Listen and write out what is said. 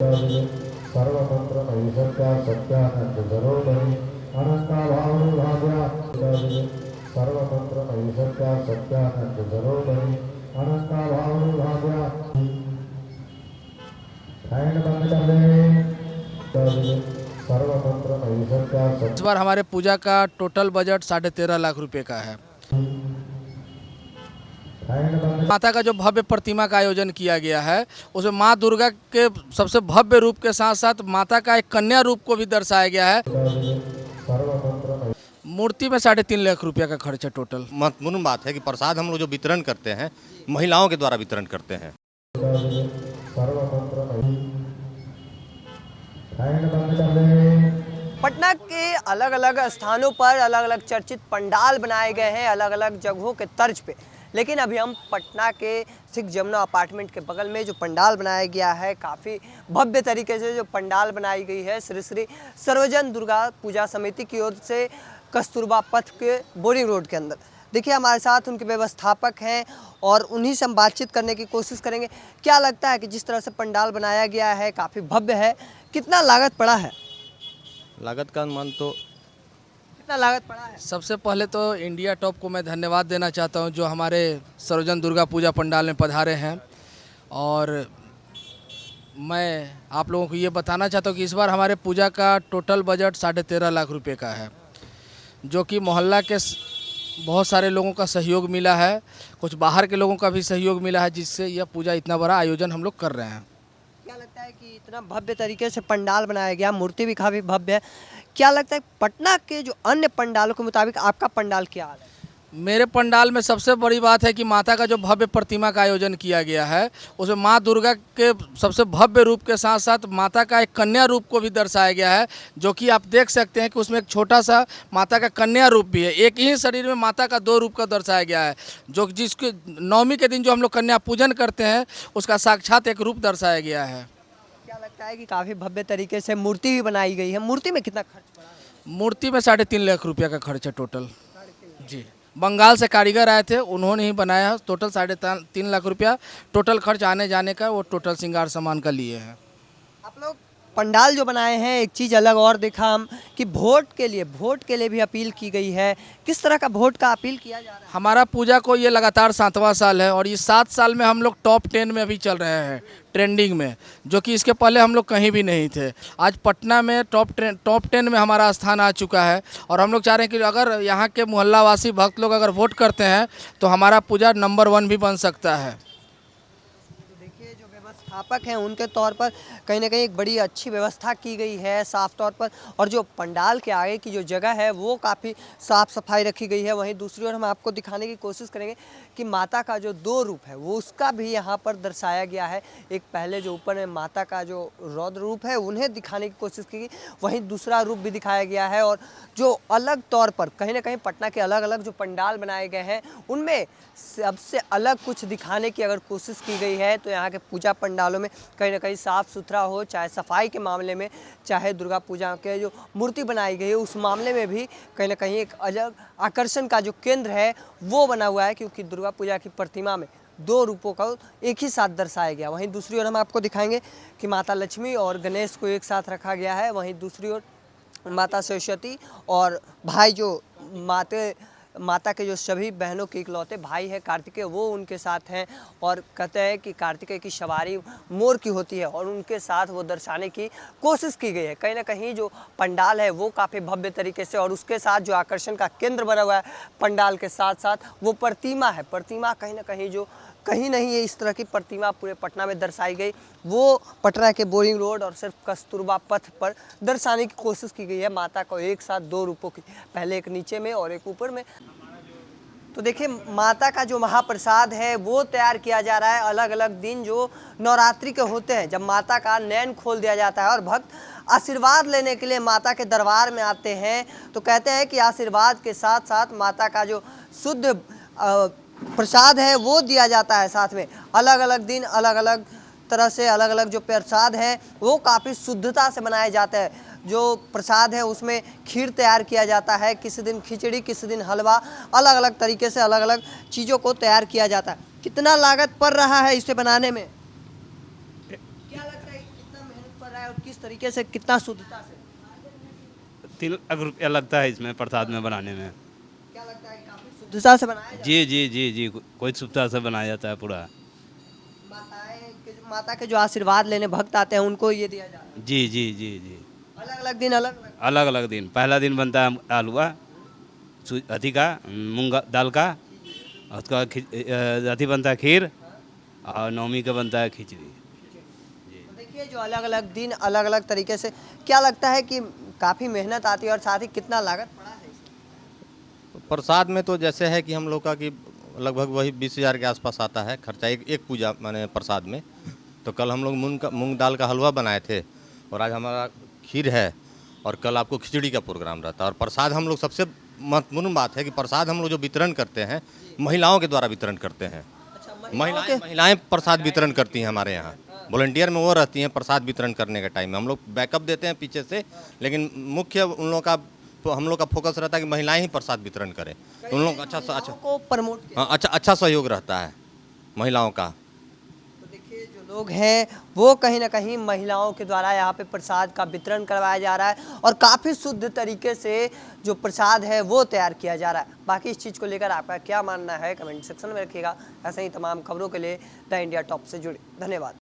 सर्वतंत्र Aishwarya Satyanand जरोधरी अनंताभावनी Bhavya सर्वतंत्र Aishwarya Satyanand जरोधरी अनंताभावनी Bhavya fan बंद कर ले। सर्वतंत्र ऐश्वर्या इस बार हमारे पूजा का टोटल बजट 13.5 लाख रुपए का है। माता का जो भव्य प्रतिमा का आयोजन किया गया है उसमें माँ दुर्गा के सबसे भव्य रूप के साथ साथ माता का एक कन्या रूप को भी दर्शाया गया है। मूर्ति में 3.5 लाख रुपया का खर्च है टोटल। महत्वपूर्ण बात है कि प्रसाद हम लोग जो वितरण करते हैं महिलाओं के द्वारा वितरण करते हैं। पटना के अलग अलग स्थानों पर अलग अलग चर्चित पंडाल बनाए गए हैं, अलग अलग जगहों के तर्ज पे। लेकिन अभी हम पटना के सिख जमुना अपार्टमेंट के बगल में जो पंडाल बनाया गया है, काफ़ी भव्य तरीके से जो पंडाल बनाई गई है श्री श्री सर्वजन दुर्गा पूजा समिति की ओर से कस्तूरबा पथ के बोरिंग रोड के अंदर। देखिए हमारे साथ उनके व्यवस्थापक हैं और उन्हीं से हम बातचीत करने की कोशिश करेंगे। क्या लगता है कि जिस तरह से पंडाल बनाया गया है काफ़ी भव्य है, कितना लागत पड़ा है? लागत का अनुमान तो कितना लागत पड़ा है? सबसे पहले तो इंडिया टॉप को मैं धन्यवाद देना चाहता हूं जो हमारे सर्वजन दुर्गा पूजा पंडाल में पधारे हैं। और मैं आप लोगों को ये बताना चाहता हूं कि इस बार हमारे पूजा का टोटल बजट 13.5 लाख रुपए का है, जो कि मोहल्ला के बहुत सारे लोगों का सहयोग मिला है, कुछ बाहर के लोगों का भी सहयोग मिला है, जिससे यह पूजा इतना बड़ा आयोजन हम लोग कर रहे हैं। क्या लगता है कि इतना भव्य तरीके से पंडाल बनाया गया, मूर्ति भी काफ़ी भव्य है, क्या लगता है पटना के जो अन्य पंडालों के मुताबिक आपका पंडाल क्या हाल है? मेरे पंडाल में सबसे बड़ी बात है कि माता का जो भव्य प्रतिमा का आयोजन किया गया है उसमें माँ दुर्गा के सबसे भव्य रूप के साथ साथ माता का एक कन्या रूप को भी दर्शाया गया है, जो कि आप देख सकते हैं कि उसमें एक छोटा सा माता का कन्या रूप भी है। एक ही शरीर में माता का 2 रूप का दर्शाया गया है, जो जिसके नवमी के दिन जो हम लोग कन्या पूजन करते हैं उसका साक्षात एक रूप दर्शाया गया है। क्या लगता है कि काफ़ी भव्य तरीके से मूर्ति भी बनाई गई है, मूर्ति में कितना खर्च पड़ा है? मूर्ति में 3.5 लाख रुपया का खर्च है टोटल। जी, बंगाल से कारीगर आए थे, उन्होंने ही बनाया। टोटल 3.5 लाख रुपया टोटल खर्च आने जाने का, वो टोटल श्रृंगार सामान का लिए हैं। आप लोग पंडाल जो बनाए हैं, एक चीज़ अलग और देखा हम कि वोट के लिए भी अपील की गई है। किस तरह का वोट का अपील किया जा रहा है? हमारा पूजा को ये लगातार 7वां साल है और ये 7 साल में हम लोग टॉप 10 में अभी चल रहे हैं, ट्रेंडिंग में, जो कि इसके पहले हम लोग कहीं भी नहीं थे। आज पटना में टॉप 10 में हमारा स्थान आ चुका है और हम लोग चाह रहे हैं कि अगर यहाँ के मोहल्लावासी भक्त लोग अगर वोट करते हैं तो हमारा पूजा नंबर 1 भी बन सकता है। व्यवस्थापक हैं उनके तौर पर कहीं ना कहीं एक बड़ी अच्छी व्यवस्था की गई है साफ तौर पर, और जो पंडाल के आगे की जो जगह है वो काफ़ी साफ सफाई रखी गई है। वहीं दूसरी ओर हम आपको दिखाने की कोशिश करेंगे कि माता का जो 2 रूप है वो उसका भी यहाँ पर दर्शाया गया है। एक पहले जो ऊपर में माता का जो रौद्र रूप है उन्हें दिखाने की कोशिश की गई, वहीं दूसरा रूप भी दिखाया गया है। और जो अलग तौर पर कहीं ना कहीं पटना के अलग अलग जो पंडाल बनाए गए हैं उनमें सबसे अलग कुछ दिखाने की अगर कोशिश की गई है तो यहाँ के पूजा पंडालों में कहीं ना कहीं साफ़ सुथरा हो, चाहे सफाई के मामले में, चाहे दुर्गा पूजा के जो मूर्ति बनाई गई है उस मामले में भी कहीं ना कहीं एक अलग आकर्षण का जो केंद्र है वो बना हुआ है, क्योंकि दुर्गा पूजा की प्रतिमा में 2 रूपों का एक ही साथ दर्शाया गया। वहीं दूसरी ओर हम आपको दिखाएंगे कि माता लक्ष्मी और गणेश को एक साथ रखा गया है। वहीं दूसरी ओर माता सरस्वती और भाई जो माता के जो सभी बहनों के इकलौते भाई है कार्तिकेय, वो उनके साथ हैं। और कहते हैं कि कार्तिकेय की सवारी मोर की होती है और उनके साथ वो दर्शाने की कोशिश की गई है। कहीं ना कहीं जो पंडाल है वो काफ़ी भव्य तरीके से, और उसके साथ जो आकर्षण का केंद्र बना हुआ है पंडाल के साथ साथ वो प्रतिमा है। प्रतिमा कहीं ना कहीं जो कहीं नहीं है, इस तरह की प्रतिमा पूरे पटना में दर्शाई गई, वो पटना के बोरिंग रोड और सिर्फ कस्तूरबा पथ पर दर्शाने की कोशिश की गई है माता को एक साथ 2 रूपों की, पहले एक नीचे में और एक ऊपर में। तो देखिए माता का जो महाप्रसाद है वो तैयार किया जा रहा है। अलग अलग दिन जो नवरात्रि के होते हैं, जब माता का नयन खोल दिया जाता है और भक्त आशीर्वाद लेने के लिए माता के दरबार में आते हैं, तो कहते हैं कि आशीर्वाद के साथ साथ माता का जो शुद्ध प्रसाद है वो दिया जाता है। साथ में अलग अलग दिन अलग अलग तरह से अलग अलग जो प्रसाद हैं वो काफ़ी शुद्धता से बनाए जाते हैं। जो प्रसाद है उसमें खीर तैयार किया जाता है, किसी दिन खिचड़ी, किसी दिन हलवा, अलग अलग तरीके से अलग अलग चीज़ों को तैयार किया जाता है। कितना लागत पड़ रहा है इसे बनाने में? क्या लगता है कितना मेहनत है और किस तरीके से कितना शुद्धता से? 3 लाख रुपया लगता है इसमें प्रसाद में बनाने में। क्या लगता है काफी शुद्धता से बनाया जाता जी जी जी जी, कोई शुद्धता से बनाया जाता है पूरा। है? माता के जो आशीर्वाद लेने भक्त आते हैं उनको ये दिया जाता है। जी जी जी जी, अलग अलग दिन अलग अलग। अलग अलग दिन। पहला दिन बनता है आलूआ अथी का मूंग दाल का, और उसका अथी बनता है खीर, और नवमी का बनता है खिचड़ी। तो देखिए जो अलग अलग दिन अलग अलग तरीके से, क्या लगता है कि काफ़ी मेहनत आती है और साथ ही कितना लागत पड़ा है इसमें? प्रसाद में तो जैसे है कि हम लोग का कि लगभग वही 20,000 के आसपास आता है खर्चा एक पूजा माने प्रसाद में। तो कल हम लोग मूंग दाल का हलवा बनाए थे, और आज हमारा खीर है, और कल आपको खिचड़ी का प्रोग्राम रहता है। और प्रसाद हम लोग, सबसे महत्वपूर्ण बात है कि प्रसाद हम लोग जो वितरण करते हैं महिलाओं के द्वारा वितरण करते हैं। अच्छा, महिलाएं प्रसाद वितरण करती हैं हमारे यहाँ। वॉलंटियर में वो रहती हैं प्रसाद वितरण करने के टाइम में। हम लोग बैकअप देते हैं पीछे से, लेकिन मुख्य उन लोगों का, तो हम लोग का फोकस रहता है कि महिलाएं ही प्रसाद वितरण करें। तो उन लोग अच्छा को प्रमोट किया। हाँ, अच्छा सहयोग रहता है महिलाओं का। तो देखिए जो लोग हैं वो कहीं ना कहीं महिलाओं के द्वारा यहाँ पे प्रसाद का वितरण करवाया जा रहा है और काफ़ी शुद्ध तरीके से जो प्रसाद है वो तैयार किया जा रहा है। बाकी इस चीज़ को लेकर आपका क्या मानना है कमेंट सेक्शन में रखिएगा। ऐसे ही तमाम खबरों के लिए द इंडिया टॉप से जुड़े। धन्यवाद।